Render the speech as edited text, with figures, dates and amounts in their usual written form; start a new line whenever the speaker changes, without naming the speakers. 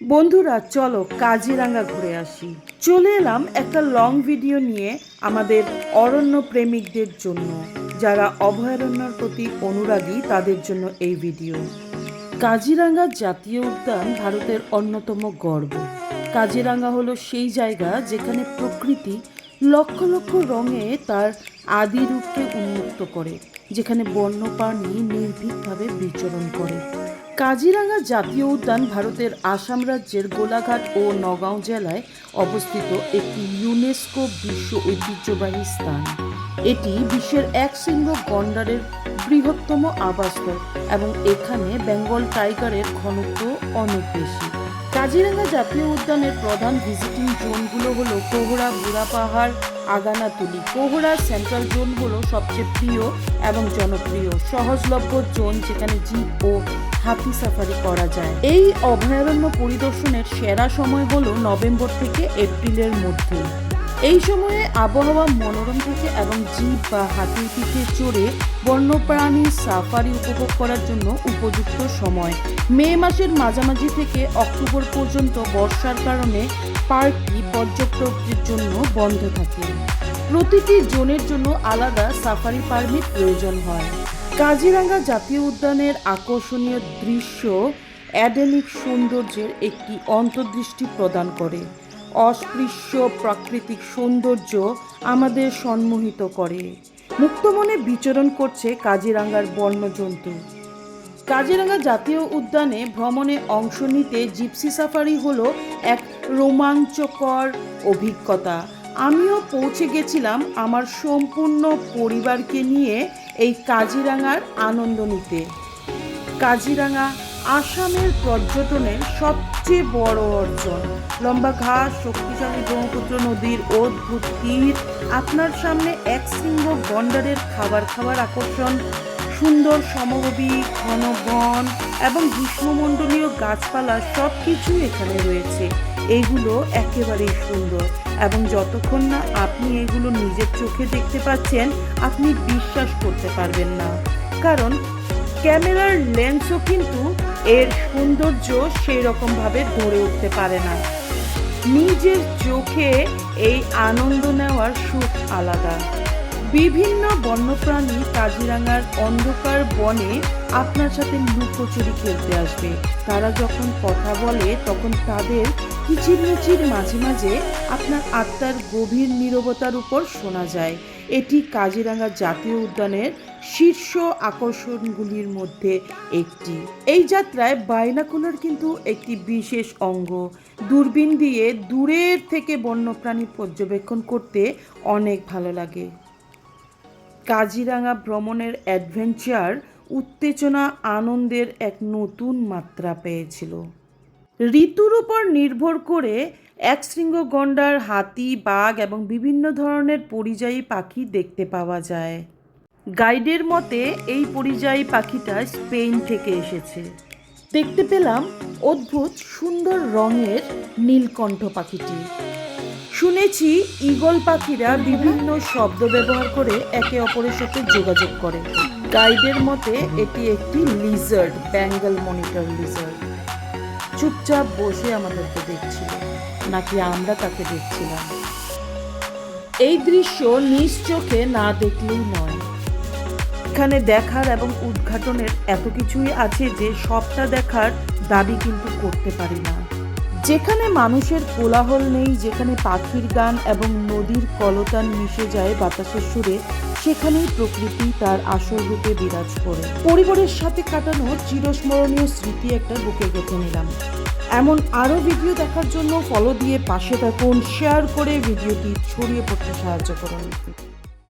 বন্ধুরা চলো কাজিরাঙ্গা ঘুরে আসি। চলে এলাম একটা লং ভিডিও নিয়ে আমাদের অরণ্য প্রেমিকদের জন্য, যারা অভয়ারণ্যের প্রতি অনুরাগী তাদের জন্য এই ভিডিও। কাজিরাঙ্গা জাতীয় উদ্যান ভারতের অন্যতম গর্ব। কাজিরাঙ্গা হলো সেই জায়গা যেখানে প্রকৃতি লক্ষ লক্ষ রঙে তার আদি রূপকে উন্মুক্ত করে, যেখানে বন্যপ্রাণী নির্ভীকভাবে বিচরণ করে। কাজিরাঙ্গা জাতীয় উদ্যান ভারতের আসাম রাজ্যের গোলাঘাট ও নগাঁও জেলায় অবস্থিত একটি ইউনেস্কো বিশ্ব ঐতিহ্যবাহী স্থান। এটি বিশ্বের একশৃঙ্গ গন্ডারের বৃহত্তম আবাসস্থল এবং এখানে বেঙ্গল টাইগারের ঘনত্ব অনেক বেশি। কাজিরাঙ্গা জাতীয় উদ্যানের প্রধান ভিজিটিং জোনগুলো হলো কোহরা, বুড়া পাহাড়, আগানাতুলি। কোহরা সেন্ট্রাল জোন হলো সবচেয়ে প্রিয় এবং জনপ্রিয় সহজলভ্য জোন, যেখানে জিপ ও হাতি সাফারি করা যায়। এই অভয়ারণ্য পরিদর্শনের সেরা সময় হলো নভেম্বর থেকে এপ্রিলের মধ্যে। এই সময়ে আবহাওয়া মনোরম থাকে এবং জিপ বা হাতির পিঠে চড়ে বন্যপ্রাণী সাফারি উপভোগ করার জন্য উপযুক্ত সময়। মে মাসের মাঝামাঝি থেকে অক্টোবর পর্যন্ত বর্ষার কারণে পার্কটি পর্যটকদের জন্য বন্ধ থাকে। প্রতিটি জোনের জন্য আলাদা সাফারি পারমিট প্রয়োজন হয়। কাজিরাঙ্গা জাতীয় উদ্যানের আকর্ষণীয় দৃশ্য অ্যাডেনিক সৌন্দর্যের একটি অন্তর্দৃষ্টি প্রদান করে। অস্পৃশ্য প্রাকৃতিক সৌন্দর্য আমাদের সম্মোহিত করে। মুক্ত মনে বিচরণ করছে কাজিরাঙ্গার বন্যজন্তু। কাজিরাঙ্গা জাতীয় উদ্যানে ভ্রমণে অংশ নিতে জিপসি সাফারি হলো এক রোমাঞ্চকর অভিজ্ঞতা। আমিও পৌঁছে গেছিলাম আমার সম্পূর্ণ পরিবারকে নিয়ে এই কাজিরাঙ্গার আনন্দ নিতে। কাজিরাঙ্গা আসামের পর্যটনের সবচেয়ে বড় অর্জন। লম্বা ঘাস, শক্তিশালী ব্রহ্মপুত্র নদীর অদ্ভুত তীর, আপনার সামনে একশৃঙ্গ গন্ডারের খাবার আকর্ষণ, সুন্দর সমভূমি, ঘন বন এবং গ্রীষ্মমণ্ডলীয় গাছপালা সব কিছুই এখানে রয়েছে। এইগুলো একেবারেই সুন্দর এবং যতক্ষণ না আপনি এগুলো নিজের চোখে দেখতে পাচ্ছেন আপনি বিশ্বাস করতে পারবেন না, কারণ ক্যামেরার লেন্সও কিন্তু এর সৌন্দর্য সেই রকমভাবে ধরে উঠতে পারে না। নিজের চোখে এই আনন্দ নেওয়ার সুখ আলাদা। বিভিন্ন বন্যপ্রাণী কাজিরাঙ্গার অন্ধকার বনে আপনার সাথে লুকোচুরি খেলতে আসবে। তারা যখন কথা বলে তখন তাদের কিচিরমিচির মাঝে মাঝে আপনার আত্মার গভীর নীরবতার উপর শোনা যায়। এটি কাজিরাঙ্গা জাতীয় উদ্যানের শীর্ষ আকর্ষণগুলির মধ্যে একটি। এই যাত্রায় বাইনাকুলার কিন্তু একটি বিশেষ অঙ্গ। দূরবীন দিয়ে দূরের থেকে বন্যপ্রাণী পর্যবেক্ষণ করতে অনেক ভালো লাগে। কাজিরাঙ্গা ভ্রমণের অ্যাডভেঞ্চার, উত্তেজনা, আনন্দের এক নতুন মাত্রা পেয়েছিল। ঋতুর উপর নির্ভর করে একশৃঙ্গ গন্ডার, হাতি, বাঘ এবং বিভিন্ন ধরনের পরিযায়ী পাখি দেখতে পাওয়া যায়। গাইডের মতে এই পরিযায়ী পাখিটা স্পেন থেকে এসেছে। দেখতে পেলাম অদ্ভুত সুন্দর রঙের নীলকণ্ঠ পাখিটি। শুনেছি ঈগল পাখিরা বিভিন্ন শব্দ ব্যবহার করে একে অপরের সাথে যোগাযোগ করে। গাইডের মতে এটি একটি লিজার্ড, বেঙ্গল মনিটর লিজার্ড। চুপচাপ বসে আমাদেরকে দেখছিল, নাকি আমরা তাকে দেখছিলাম। এই দৃশ্য নিজ চোখে না দেখলেই নয়। এখানে দেখার এবং উদ্ঘাটনের এত কিছুই আছে যে সবটা দেখার দাবি কিন্তু করতে পারি না। যেখানে মানুষের কোলাহল নেই, যেখানে পাখির গান এবং নদীর কলতান মিশে যায় বাতাসের সুরে, সেখানেই প্রকৃতি তার আসল রূপে বিরাজ করে। পরিবারের সাথে কাটানো চিরস্মরণীয় স্মৃতি একটা বুকে গেঁথে নিলাম। এমন আরও ভিডিও দেখার জন্য ফলো দিয়ে পাশে থাকুন, শেয়ার করে ভিডিওটি ছড়িয়ে পড়তে সাহায্য করুন।